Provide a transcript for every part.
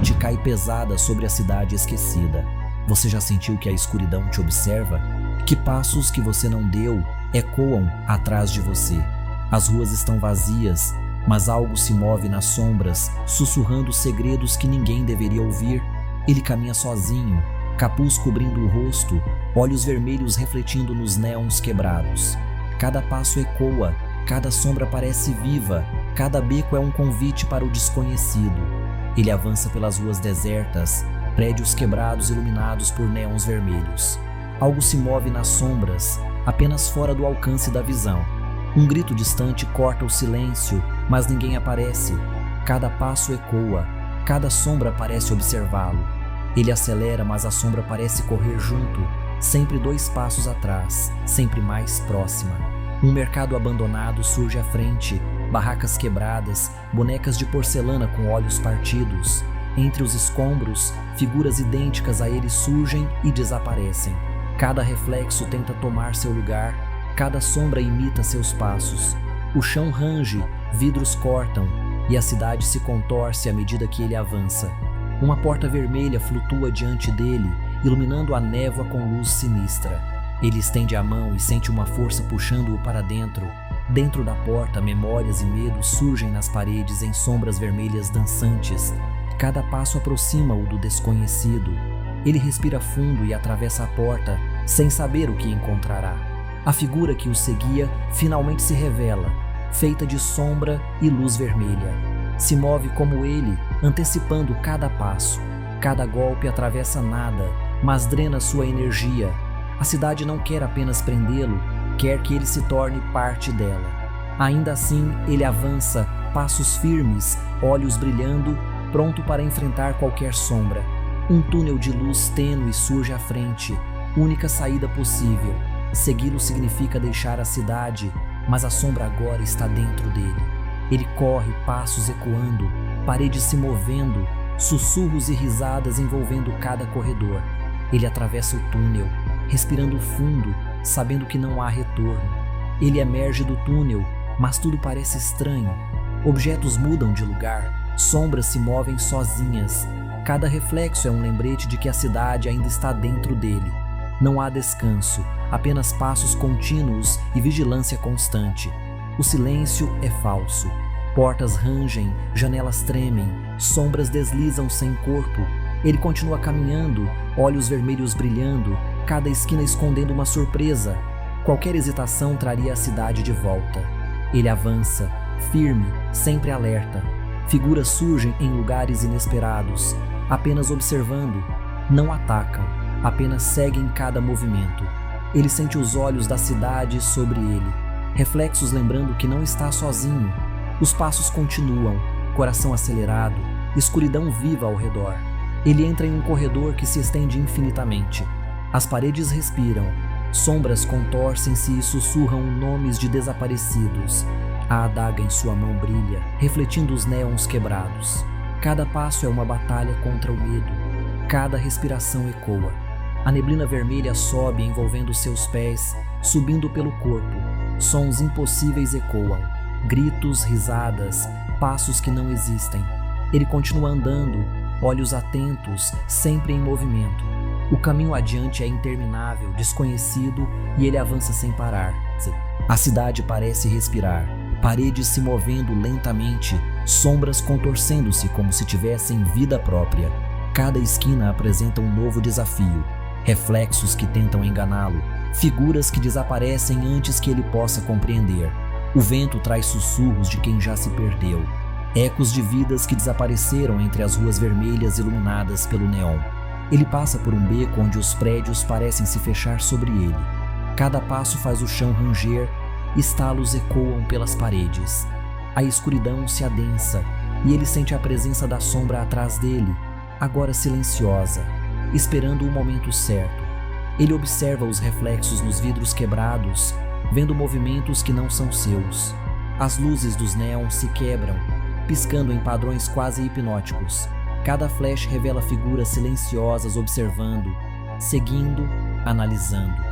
noite cai pesada sobre a cidade esquecida. Você já sentiu que a escuridão te observa? Que passos que você não deu ecoam atrás de você? As ruas estão vazias, mas algo se move nas sombras, sussurrando segredos que ninguém deveria ouvir. Ele caminha sozinho, capuz cobrindo o rosto, olhos vermelhos refletindo nos néons quebrados. Cada passo ecoa, cada sombra parece viva, cada beco é um convite para o desconhecido. Ele avança pelas ruas desertas, prédios quebrados iluminados por néons vermelhos. Algo se move nas sombras, apenas fora do alcance da visão. Um grito distante corta o silêncio, mas ninguém aparece. Cada passo ecoa, cada sombra parece observá-lo. Ele acelera, mas a sombra parece correr junto, sempre 2 passos atrás, sempre mais próxima. Um mercado abandonado surge à frente, barracas quebradas, bonecas de porcelana com olhos partidos. Entre os escombros, figuras idênticas a ele surgem e desaparecem. Cada reflexo tenta tomar seu lugar, cada sombra imita seus passos. O chão range, vidros cortam, e a cidade se contorce à medida que ele avança. Uma porta vermelha flutua diante dele, iluminando a névoa com luz sinistra. Ele estende a mão e sente uma força puxando-o para dentro. Dentro da porta, memórias e medos surgem nas paredes em sombras vermelhas dançantes. Cada passo aproxima-o do desconhecido. Ele respira fundo e atravessa a porta, sem saber o que encontrará. A figura que o seguia finalmente se revela, feita de sombra e luz vermelha. Se move como ele, antecipando cada passo. Cada golpe atravessa nada, mas drena sua energia. A cidade não quer apenas prendê-lo, quer que ele se torne parte dela. Ainda assim, ele avança, passos firmes, olhos brilhando, pronto para enfrentar qualquer sombra. Um túnel de luz tênue surge à frente, única saída possível. Segui-lo significa deixar a cidade, mas a sombra agora está dentro dele. Ele corre, passos ecoando, paredes se movendo, sussurros e risadas envolvendo cada corredor. Ele atravessa o túnel, respirando fundo, sabendo que não há retorno. Ele emerge do túnel, mas tudo parece estranho. Objetos mudam de lugar, sombras se movem sozinhas. Cada reflexo é um lembrete de que a cidade ainda está dentro dele. Não há descanso, apenas passos contínuos e vigilância constante. O silêncio é falso. Portas rangem, janelas tremem, sombras deslizam sem corpo. Ele continua caminhando, olhos vermelhos brilhando, cada esquina escondendo uma surpresa. Qualquer hesitação traria a cidade de volta. Ele avança, firme, sempre alerta. Figuras surgem em lugares inesperados, apenas observando. Não atacam, apenas seguem cada movimento. Ele sente os olhos da cidade sobre ele, reflexos lembrando que não está sozinho. Os passos continuam, coração acelerado, escuridão viva ao redor. Ele entra em um corredor que se estende infinitamente. As paredes respiram, sombras contorcem-se e sussurram nomes de desaparecidos. A adaga em sua mão brilha, refletindo os néons quebrados. Cada passo é uma batalha contra o medo. Cada respiração ecoa. A neblina vermelha sobe envolvendo seus pés, subindo pelo corpo. Sons impossíveis ecoam. Gritos, risadas, passos que não existem. Ele continua andando, olhos atentos, sempre em movimento. O caminho adiante é interminável, desconhecido, e ele avança sem parar. A cidade parece respirar, paredes se movendo lentamente, sombras contorcendo-se como se tivessem vida própria. Cada esquina apresenta um novo desafio, reflexos que tentam enganá-lo, figuras que desaparecem antes que ele possa compreender. O vento traz sussurros de quem já se perdeu, ecos de vidas que desapareceram entre as ruas vermelhas iluminadas pelo neon. Ele passa por um beco onde os prédios parecem se fechar sobre ele. Cada passo faz o chão ranger, estalos ecoam pelas paredes. A escuridão se adensa e ele sente a presença da sombra atrás dele, agora silenciosa, esperando o momento certo. Ele observa os reflexos nos vidros quebrados, vendo movimentos que não são seus. As luzes dos néons se quebram, piscando em padrões quase hipnóticos. Cada flash revela figuras silenciosas observando, seguindo, analisando.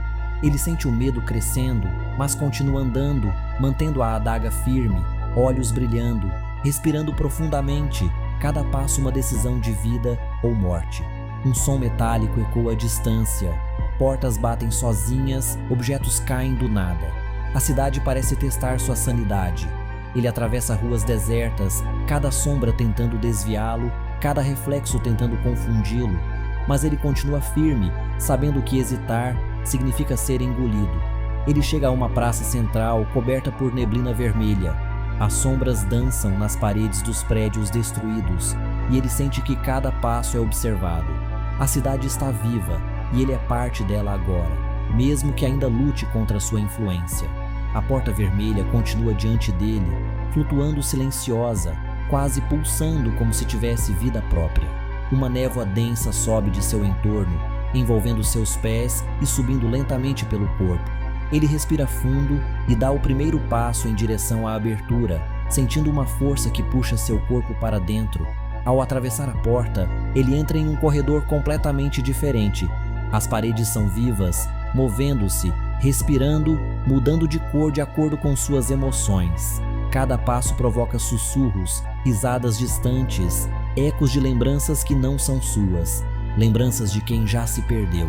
Ele sente o medo crescendo, mas continua andando, mantendo a adaga firme, olhos brilhando, respirando profundamente. cada passo uma decisão de vida ou morte. Um som metálico ecoa à distância, portas batem sozinhas, objetos caem do nada. A cidade parece testar sua sanidade. Ele atravessa ruas desertas, cada sombra tentando desviá-lo, cada reflexo tentando confundi-lo, mas ele continua firme, sabendo que hesitar significa ser engolido. Ele chega a uma praça central coberta por neblina vermelha. As sombras dançam nas paredes dos prédios destruídos e ele sente que cada passo é observado. A cidade está viva e ele é parte dela agora, mesmo que ainda lute contra sua influência. A porta vermelha continua diante dele, flutuando silenciosa, quase pulsando como se tivesse vida própria. Uma névoa densa sobe de seu entorno, envolvendo seus pés e subindo lentamente pelo corpo. Ele respira fundo e dá o primeiro passo em direção à abertura, sentindo uma força que puxa seu corpo para dentro. Ao atravessar a porta, ele entra em um corredor completamente diferente. As paredes são vivas, movendo-se, respirando, mudando de cor de acordo com suas emoções. Cada passo provoca sussurros, risadas distantes, ecos de lembranças que não são suas, lembranças de quem já se perdeu.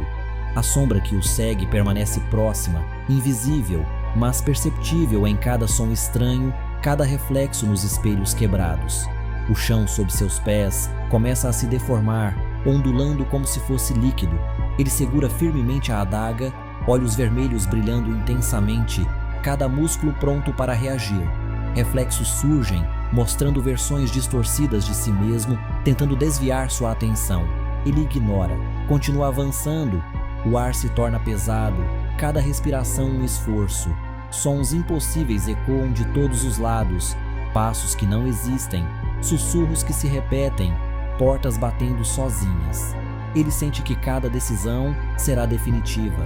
A sombra que o segue permanece próxima, invisível, mas perceptível em cada som estranho, cada reflexo nos espelhos quebrados. O chão sob seus pés começa a se deformar, ondulando como se fosse líquido. Ele segura firmemente a adaga, olhos vermelhos brilhando intensamente, cada músculo pronto para reagir. Reflexos surgem, mostrando versões distorcidas de si mesmo, tentando desviar sua atenção. Ele ignora, continua avançando. O ar se torna pesado, cada respiração um esforço. Sons impossíveis ecoam de todos os lados, passos que não existem, sussurros que se repetem, portas batendo sozinhas. Ele sente que cada decisão será definitiva.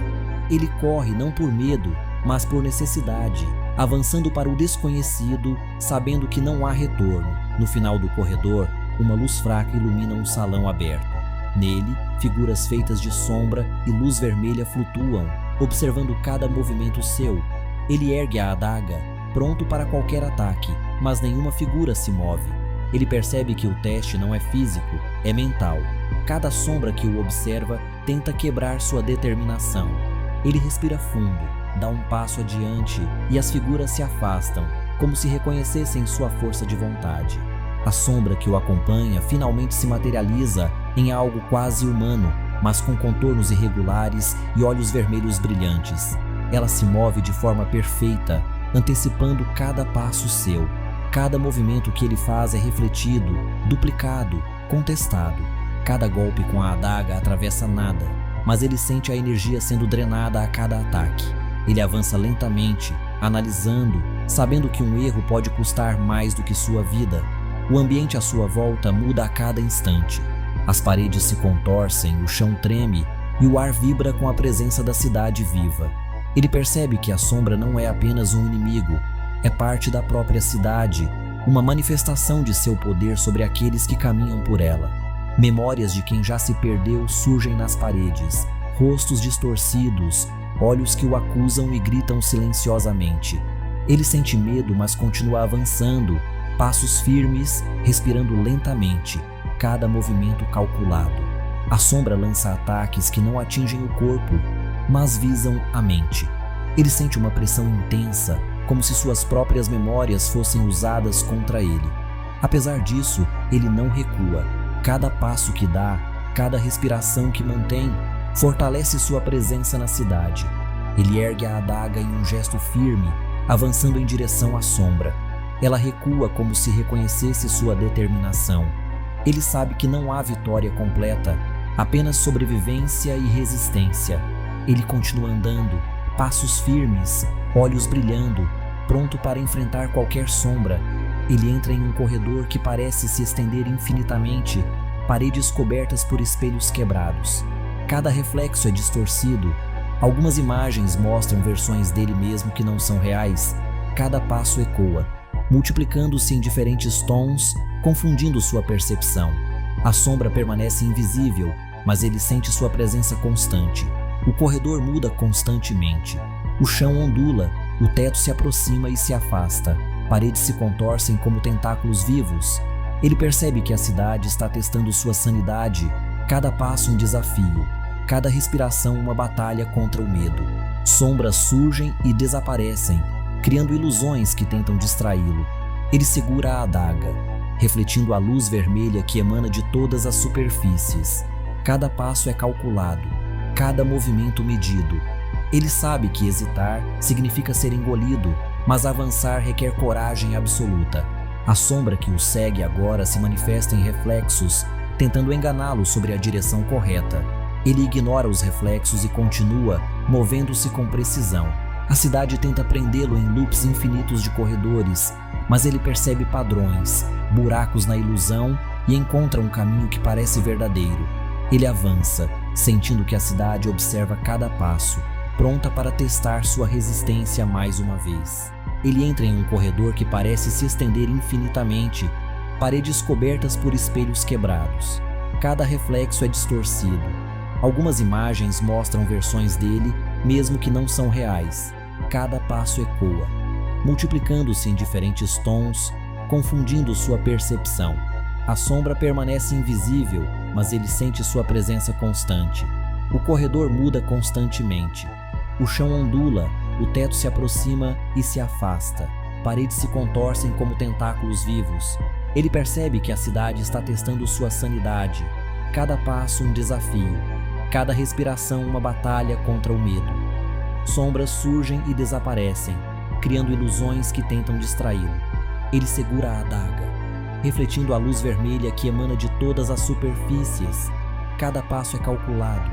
Ele corre não por medo, mas por necessidade, avançando para o desconhecido, sabendo que não há retorno. No final do corredor, uma luz fraca ilumina um salão aberto. Nele, figuras feitas de sombra e luz vermelha flutuam, observando cada movimento seu. Ele ergue a adaga, pronto para qualquer ataque, mas nenhuma figura se move. Ele percebe que o teste não é físico, é mental. Cada sombra que o observa tenta quebrar sua determinação. Ele respira fundo, dá um passo adiante e as figuras se afastam, como se reconhecessem sua força de vontade. A sombra que o acompanha finalmente se materializa em algo quase humano, mas com contornos irregulares e olhos vermelhos brilhantes. Ela se move de forma perfeita, antecipando cada passo seu. Cada movimento que ele faz é refletido, duplicado, contestado. Cada golpe com a adaga atravessa nada, mas ele sente a energia sendo drenada a cada ataque. Ele avança lentamente, analisando, sabendo que um erro pode custar mais do que sua vida. O ambiente à sua volta muda a cada instante. As paredes se contorcem, o chão treme e o ar vibra com a presença da cidade viva. Ele percebe que a sombra não é apenas um inimigo, é parte da própria cidade, uma manifestação de seu poder sobre aqueles que caminham por ela. Memórias de quem já se perdeu surgem nas paredes, rostos distorcidos, olhos que o acusam e gritam silenciosamente. Ele sente medo, mas continua avançando, passos firmes, respirando lentamente, cada movimento calculado. A sombra lança ataques que não atingem o corpo, mas visam a mente. Ele sente uma pressão intensa, como se suas próprias memórias fossem usadas contra ele. Apesar disso, ele não recua. Cada passo que dá, cada respiração que mantém, fortalece sua presença na cidade. Ele ergue a adaga em um gesto firme, avançando em direção à sombra. Ela recua como se reconhecesse sua determinação. Ele sabe que não há vitória completa, apenas sobrevivência e resistência. Ele continua andando, passos firmes, olhos brilhando, pronto para enfrentar qualquer sombra. Ele entra em um corredor que parece se estender infinitamente, paredes cobertas por espelhos quebrados. Cada reflexo é distorcido. Algumas imagens mostram versões dele mesmo que não são reais. Cada passo ecoa, multiplicando-se em diferentes tons, confundindo sua percepção. A sombra permanece invisível, mas ele sente sua presença constante. O corredor muda constantemente. O chão ondula, o teto se aproxima e se afasta. Paredes se contorcem como tentáculos vivos. Ele percebe que a cidade está testando sua sanidade, cada passo um desafio, cada respiração uma batalha contra o medo. Sombras surgem e desaparecem, criando ilusões que tentam distraí-lo. Ele segura a adaga, refletindo a luz vermelha que emana de todas as superfícies. Cada passo é calculado, cada movimento medido. Ele sabe que hesitar significa ser engolido, mas avançar requer coragem absoluta. A sombra que o segue agora se manifesta em reflexos, tentando enganá-lo sobre a direção correta. Ele ignora os reflexos e continua, movendo-se com precisão. A cidade tenta prendê-lo em loops infinitos de corredores, mas ele percebe padrões, buracos na ilusão e encontra um caminho que parece verdadeiro. Ele avança, sentindo que a cidade observa cada passo, pronta para testar sua resistência mais uma vez. Ele entra em um corredor que parece se estender infinitamente, paredes cobertas por espelhos quebrados. Cada reflexo é distorcido. Algumas imagens mostram versões dele, mesmo que não são reais. Cada passo ecoa, multiplicando-se em diferentes tons, confundindo sua percepção. A sombra permanece invisível, mas ele sente sua presença constante. O corredor muda constantemente. O chão ondula, o teto se aproxima e se afasta. Paredes se contorcem como tentáculos vivos. Ele percebe que a cidade está testando sua sanidade. Cada passo um desafio, cada respiração uma batalha contra o medo. Sombras surgem e desaparecem, criando ilusões que tentam distraí-lo. Ele segura a adaga, refletindo a luz vermelha que emana de todas as superfícies. Cada passo é calculado,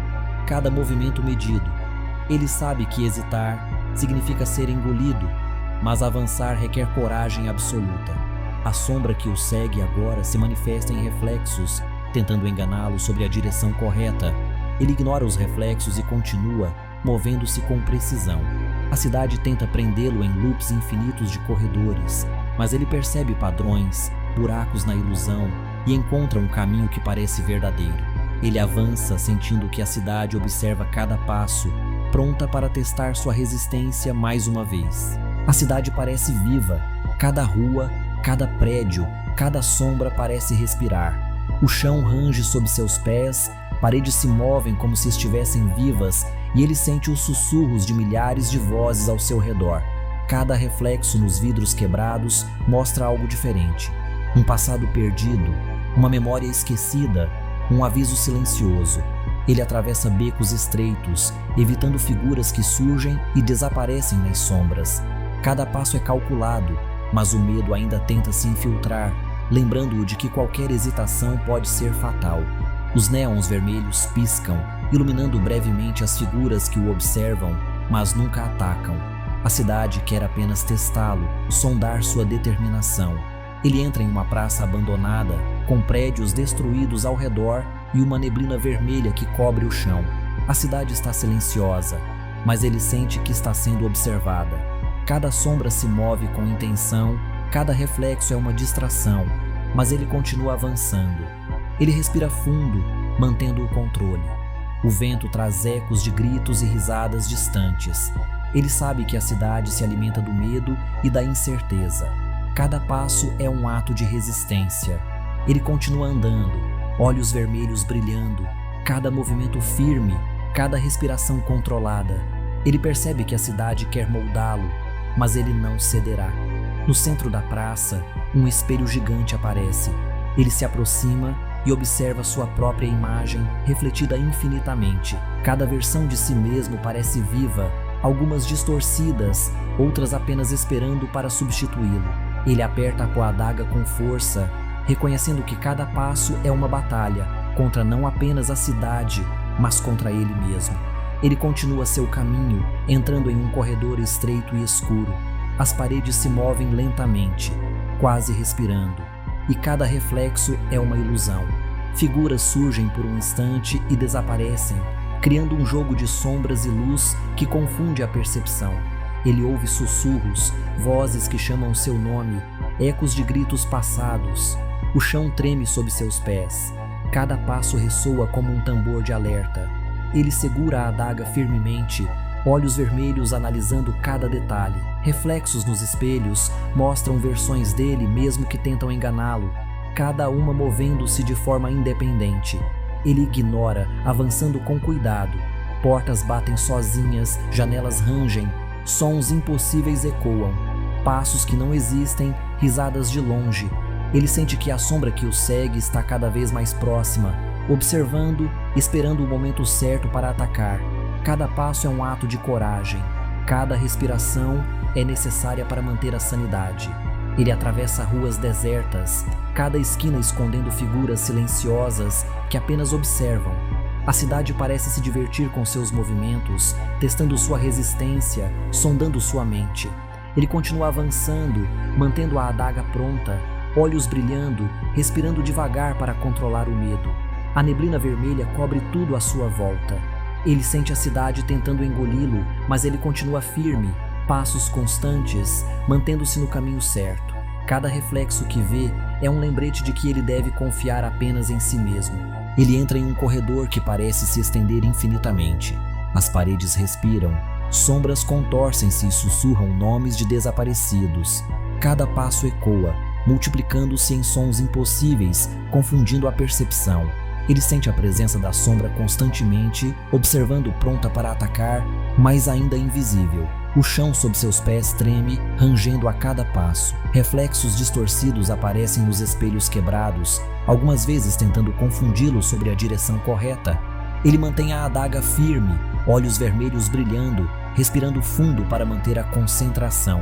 cada movimento medido. Ele sabe que hesitar significa ser engolido, mas avançar requer coragem absoluta. A sombra que o segue agora se manifesta em reflexos, tentando enganá-lo sobre a direção correta. Ele ignora os reflexos e continua, movendo-se com precisão. A cidade tenta prendê-lo em loops infinitos de corredores, mas ele percebe padrões, buracos na ilusão e encontra um caminho que parece verdadeiro. Ele avança, sentindo que a cidade observa cada passo, pronta para testar sua resistência mais uma vez. A cidade parece viva, cada rua, cada prédio, cada sombra parece respirar. O chão range sob seus pés, paredes se movem como se estivessem vivas e ele sente os sussurros de milhares de vozes ao seu redor. Cada reflexo nos vidros quebrados mostra algo diferente. Um passado perdido, uma memória esquecida, um aviso silencioso. Ele atravessa becos estreitos, evitando figuras que surgem e desaparecem nas sombras. Cada passo é calculado, mas o medo ainda tenta se infiltrar, lembrando-o de que qualquer hesitação pode ser fatal. Os néons vermelhos piscam, iluminando brevemente as figuras que o observam, mas nunca atacam. A cidade quer apenas testá-lo, sondar sua determinação. Ele entra em uma praça abandonada, com prédios destruídos ao redor e uma neblina vermelha que cobre o chão. A cidade está silenciosa, mas ele sente que está sendo observada. Cada sombra se move com intenção, cada reflexo é uma distração, mas ele continua avançando. Ele respira fundo, mantendo o controle. O vento traz ecos de gritos e risadas distantes. Ele sabe que a cidade se alimenta do medo e da incerteza. Cada passo é um ato de resistência. Ele continua andando, olhos vermelhos brilhando, cada movimento firme, cada respiração controlada. Ele percebe que a cidade quer moldá-lo, mas ele não cederá. No centro da praça, um espelho gigante aparece. Ele se aproxima e observa sua própria imagem refletida infinitamente. Cada versão de si mesmo parece viva, algumas distorcidas, outras apenas esperando para substituí-lo. Ele aperta a adaga com força, reconhecendo que cada passo é uma batalha, contra não apenas a cidade, mas contra ele mesmo. Ele continua seu caminho, entrando em um corredor estreito e escuro. As paredes se movem lentamente, quase respirando, e cada reflexo é uma ilusão. Figuras surgem por um instante e desaparecem, criando um jogo de sombras e luz que confunde a percepção. Ele ouve sussurros, vozes que chamam seu nome, ecos de gritos passados. O chão treme sob seus pés. Cada passo ressoa como um tambor de alerta. Ele segura a adaga firmemente, olhos vermelhos analisando cada detalhe. Reflexos nos espelhos mostram versões dele mesmo que tentam enganá-lo. cada uma movendo-se de forma independente. Ele ignora, avançando com cuidado. Portas batem sozinhas, janelas rangem, sons impossíveis ecoam, passos que não existem, risadas de longe. Ele sente que a sombra que o segue está cada vez mais próxima, observando, esperando o momento certo para atacar. Cada passo é um ato de coragem, cada respiração é necessária para manter a sanidade. Ele atravessa ruas desertas, cada esquina escondendo figuras silenciosas que apenas observam. A cidade parece se divertir com seus movimentos, testando sua resistência, sondando sua mente. Ele continua avançando, mantendo a adaga pronta, olhos brilhando, respirando devagar para controlar o medo. A neblina vermelha cobre tudo à sua volta. Ele sente a cidade tentando engoli-lo, mas ele continua firme, passos constantes, mantendo-se no caminho certo. Cada reflexo que vê é um lembrete de que ele deve confiar apenas em si mesmo. Ele entra em um corredor que parece se estender infinitamente. As paredes respiram, sombras contorcem-se e sussurram nomes de desaparecidos. Cada passo ecoa, multiplicando-se em sons impossíveis, confundindo a percepção. Ele sente a presença da sombra constantemente, observando pronta para atacar, mas ainda invisível. O chão sob seus pés treme, rangendo a cada passo. Reflexos distorcidos aparecem nos espelhos quebrados, algumas vezes tentando confundi-lo sobre a direção correta. Ele mantém a adaga firme, olhos vermelhos brilhando, respirando fundo para manter a concentração.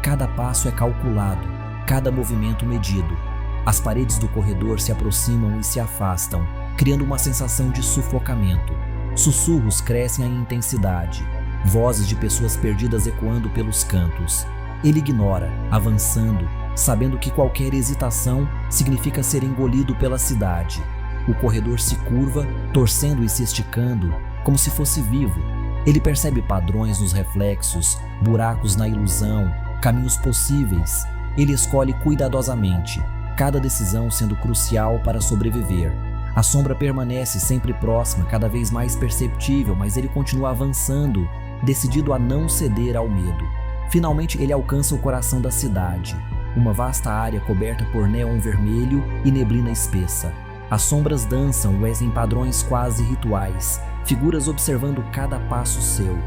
Cada passo é calculado, cada movimento medido. As paredes do corredor se aproximam e se afastam, criando uma sensação de sufocamento. Sussurros crescem em intensidade, vozes de pessoas perdidas ecoando pelos cantos. Ele ignora, avançando, sabendo que qualquer hesitação significa ser engolido pela cidade. O corredor se curva, torcendo e se esticando, como se fosse vivo. Ele percebe padrões nos reflexos, buracos na ilusão, caminhos possíveis. Ele escolhe cuidadosamente, cada decisão sendo crucial para sobreviver. A sombra permanece sempre próxima, cada vez mais perceptível, mas ele continua avançando, decidido a não ceder ao medo. Finalmente ele alcança o coração da cidade, uma vasta área coberta por néon vermelho e neblina espessa. As sombras dançam em padrões quase rituais, figuras observando cada passo seu.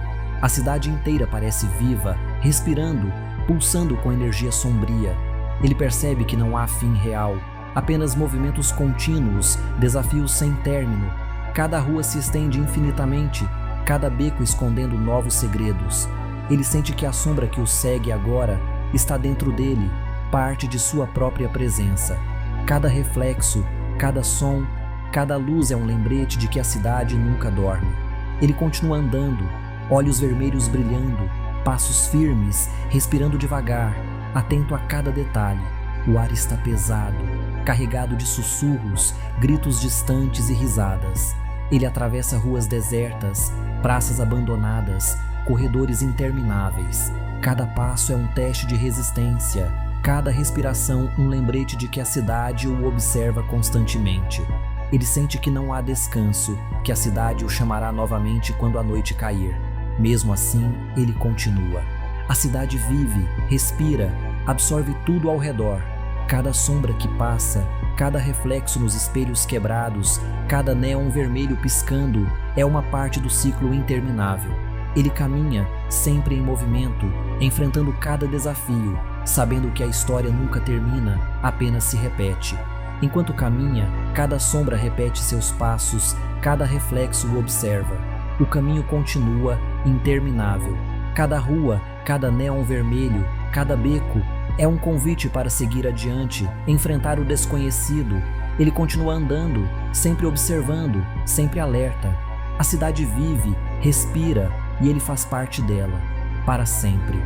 A cidade inteira parece viva, respirando, pulsando com energia sombria. Ele percebe que não há fim real, apenas movimentos contínuos, desafios sem término. Cada rua se estende infinitamente, cada beco escondendo novos segredos. Ele sente que a sombra que o segue agora está dentro dele, parte de sua própria presença. Cada reflexo, cada som, cada luz é um lembrete de que a cidade nunca dorme. Ele continua andando, olhos vermelhos brilhando, passos firmes, respirando devagar, atento a cada detalhe. O ar está pesado, carregado de sussurros, gritos distantes e risadas. Ele atravessa ruas desertas, praças abandonadas, corredores intermináveis. Cada passo é um teste de resistência, cada respiração um lembrete de que a cidade o observa constantemente. Ele sente que não há descanso, que a cidade o chamará novamente quando a noite cair. Mesmo assim, ele continua. A cidade vive, respira, absorve tudo ao redor. Cada sombra que passa, cada reflexo nos espelhos quebrados, cada néon vermelho piscando é uma parte do ciclo interminável. Ele caminha, sempre em movimento, enfrentando cada desafio, sabendo que a história nunca termina, apenas se repete. Enquanto caminha, cada sombra repete seus passos, cada reflexo o observa. O caminho continua, interminável. Cada rua, cada néon vermelho, cada beco é um convite para seguir adiante, enfrentar o desconhecido. Ele continua andando, sempre observando, sempre alerta. A cidade vive, respira e ele faz parte dela, para sempre.